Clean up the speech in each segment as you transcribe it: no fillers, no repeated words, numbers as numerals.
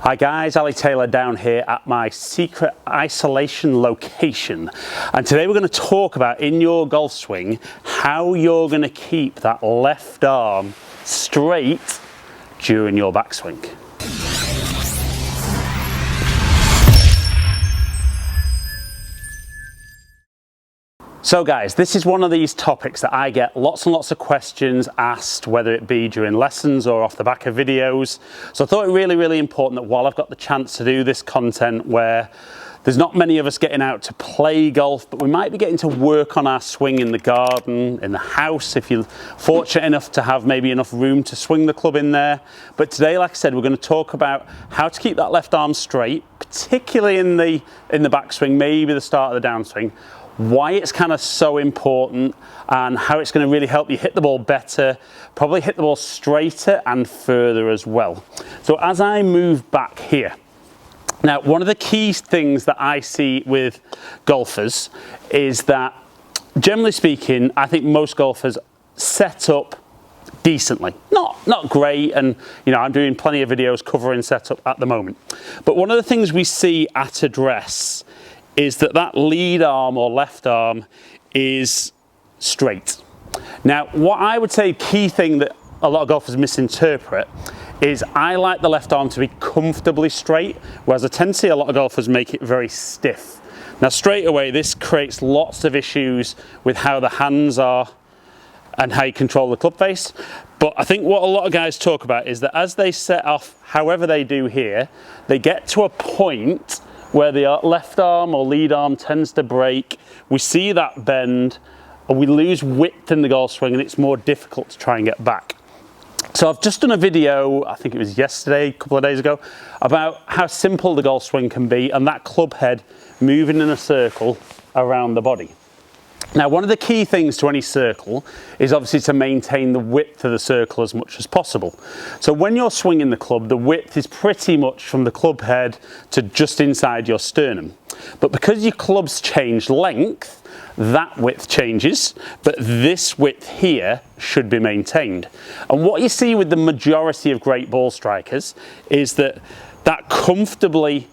Hi guys, Ali Taylor down here at my secret isolation location, and today we're going to talk about in your golf swing how you're going to keep that left arm straight during your backswing. So guys, this is one of these topics that I get lots and lots of questions asked, whether it be during lessons or off the back of videos. So I thought it really important that while I've got the chance to do this content where there's not many of us getting out to play golf, but we might be getting to work on our swing in the garden, in the house, if you're fortunate enough to have maybe enough room to swing the club in there. But today, like I said, we're going to talk about how to keep that left arm straight, particularly in the backswing, maybe the start of the downswing, why it's kind of so important and how it's going to really help you hit the ball better, probably hit the ball straighter and further as well. So as I move back here, now one of the key things that I see with golfers is that, generally speaking, I think most golfers set up decently, not great, and you know, I'm doing plenty of videos covering setup at the moment, but one of the things we see at address is that lead arm or left arm is straight. Now, what I would say key thing that a lot of golfers misinterpret is I like the left arm to be comfortably straight, whereas I tend to see a lot of golfers make it very stiff. Now, straight away, this creates lots of issues with how the hands are and how you control the club face. But I think what a lot of guys talk about is that as they set off, however they do here, they get to a point where the left arm or lead arm tends to break, we see that bend, and we lose width in the golf swing, and it's more difficult to try and get back. So I've just done a video, I think it was yesterday, a couple of days ago, about how simple the golf swing can be and that club head moving in a circle around the body. Now, one of the key things to any circle is obviously to maintain the width of the circle as much as possible. So when you're swinging the club, the width is pretty much from the club head to just inside your sternum. But because your clubs change length, that width changes, but this width here should be maintained. And what you see with the majority of great ball strikers is that comfortably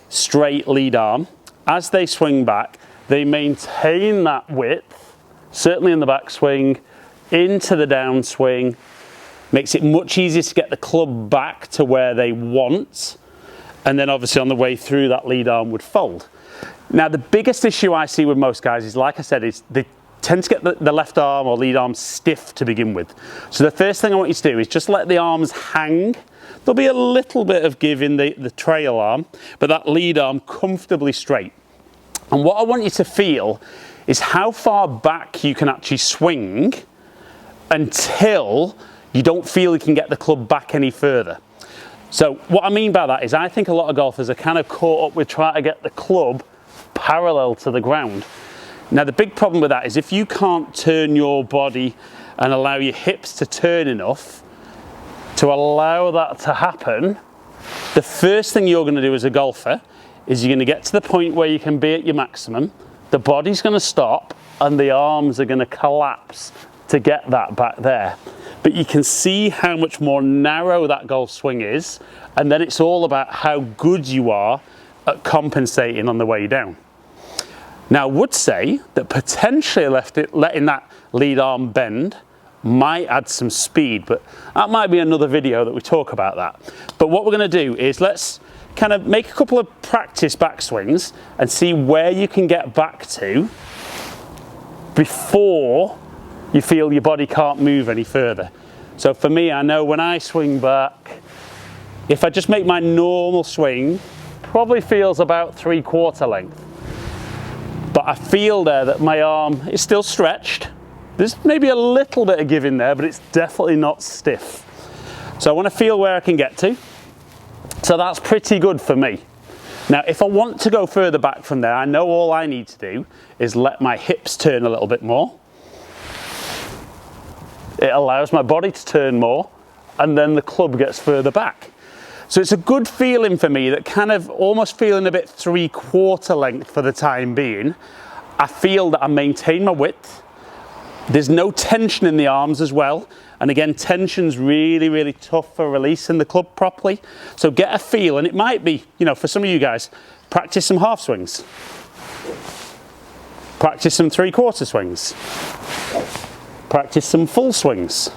straight lead arm, as they swing back, they maintain that width, certainly in the backswing, into the downswing, makes it much easier to get the club back to where they want, and then obviously on the way through that lead arm would fold. Now the biggest issue I see with most guys is, like I said, is they tend to get the left arm or lead arm stiff to begin with. So the first thing I want you to do is just let the arms hang. There'll be a little bit of give in the trail arm, but that lead arm comfortably straight. And what I want you to feel is how far back you can actually swing until you don't feel you can get the club back any further. So what I mean by that is I think a lot of golfers are kind of caught up with trying to get the club parallel to the ground. Now the big problem with that is if you can't turn your body and allow your hips to turn enough to allow that to happen, the first thing you're going to do as a golfer is you're going to get to the point where you can be at your maximum, the body's going to stop and the arms are going to collapse to get that back there. But you can see how much more narrow that golf swing is, and then it's all about how good you are at compensating on the way down. Now I would say that potentially letting that lead arm bend might add some speed, but that might be another video that we talk about that. But what we're going to do is let's kind of make a couple of practice backswings and see where you can get back to before you feel your body can't move any further. So for me, I know when I swing back, if I just make my normal swing, probably feels about 3/4 length. But I feel there that my arm is still stretched. There's maybe a little bit of give in there, but it's definitely not stiff. So I want to feel where I can get to. So that's pretty good for me. Now, if I want to go further back from there, I know all I need to do is let my hips turn a little bit more. It allows my body to turn more, and then the club gets further back. So it's a good feeling for me, that kind of almost feeling a bit 3/4 length for the time being. I feel that I maintain my width. There's no tension in the arms as well. And again, tension's really, really tough for releasing the club properly. So get a feel, and it might be, you know, for some of you guys, practice some half swings. Practice some 3/4 swings. Practice some full swings.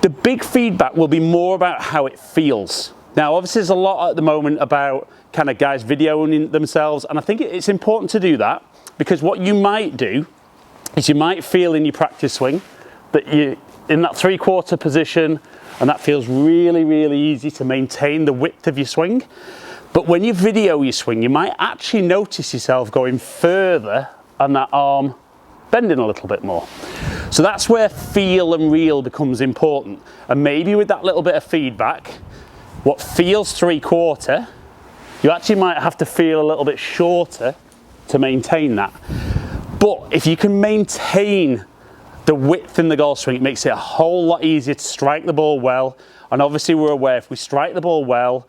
The big feedback will be more about how it feels. Now, obviously, there's a lot at the moment about kind of guys videoing themselves, and I think it's important to do that, because what you might do is you might feel in your practice swing that you're in that 3/4 position, and that feels really, really easy to maintain the width of your swing. But when you video your swing, you might actually notice yourself going further and that arm bending a little bit more. So that's where feel and real becomes important. And maybe with that little bit of feedback, what feels 3/4, you actually might have to feel a little bit shorter to maintain that. But if you can maintain the width in the golf swing, it makes it a whole lot easier to strike the ball well. And obviously we're aware if we strike the ball well,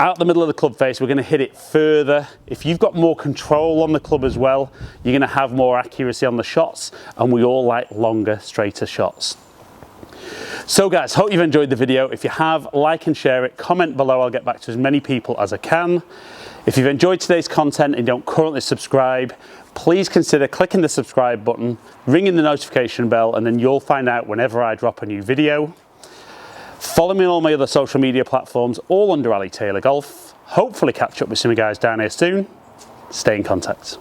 out the middle of the club face, we're going to hit it further. If you've got more control on the club as well, you're going to have more accuracy on the shots, and we all like longer, straighter shots. So guys, hope you've enjoyed the video. If you have, like and share it, comment below, I'll get back to as many people as I can. If you've enjoyed today's content and don't currently subscribe, please consider clicking the subscribe button, ringing the notification bell, and then you'll find out whenever I drop a new video. Follow me on all my other social media platforms, all under Ali Taylor Golf. Hopefully catch up with some of you guys down here soon. Stay in contact.